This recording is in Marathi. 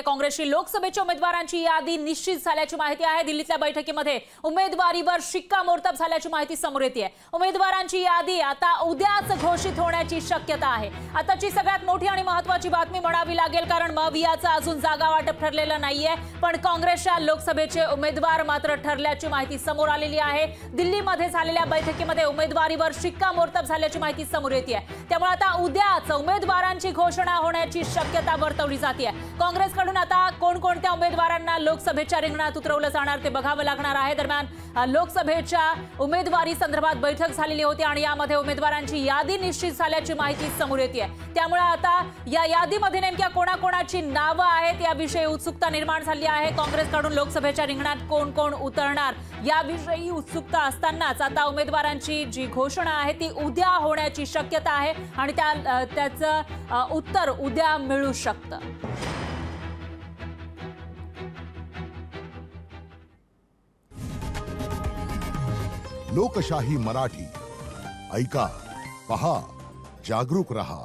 काँग्रेसची लोकसभेच्या उमेदवारांची यादी निश्चित झाल्याची माहिती आहे। दिल्लीतल्या बैठकीमध्ये उमेदवारीवर शिक्कामोर्तब झाल्याची माहिती समोर येते। उमेदवारांची यादी आता उद्याच घोषित होण्याची शक्यता आहे। आताची सगळ्यात मोठी आणि महत्त्वाची बातमी म्हणावी लागेल, कारण मवियाचं अजून जागा वाटप ठरलेलं नाहीये, पण काँग्रेसच्या लोकसभेचे उमेदवार मात्र ठरल्याची माहिती समोर आलेली आहे। दिल्लीमध्ये झालेल्या बैठकीमध्ये उमेदवारीवर शिक्कामोर्तब झाल्याची माहिती समोर येते। त्यामुळे आता उद्याच उमेदवारांची घोषणा होण्याची शक्यता वर्तवली जाते। काँग्रेसकडून आता कोणकोणत्या उमेदवारांना लोकसभेच्या रिंगणात उतरवलं जाणार ते बघावं लागणार आहे। दरम्यान लोकसभेच्या उमेदवारी संदर्भात बैठक झालेली होती आणि यामध्ये उमेदवारांची यादी निश्चित झाल्याची माहिती समोर येते। त्यामुळे आता या यादीमध्ये नेमक्या कोणाकोणाची नावं आहेत याविषयी उत्सुकता निर्माण झाली आहे। काँग्रेसकडून लोकसभेच्या रिंगणात कोण कोण उतरणार याविषयी उत्सुकता असतानाच आता उमेदवारांची जी घोषणा आहे ती उद्या होण्याची शक्यता आहे आणि त्याचं उत्तर उद्या मिळू शकतं। लोकशाही मराठी ऐका, पहा, जागरूक रहा।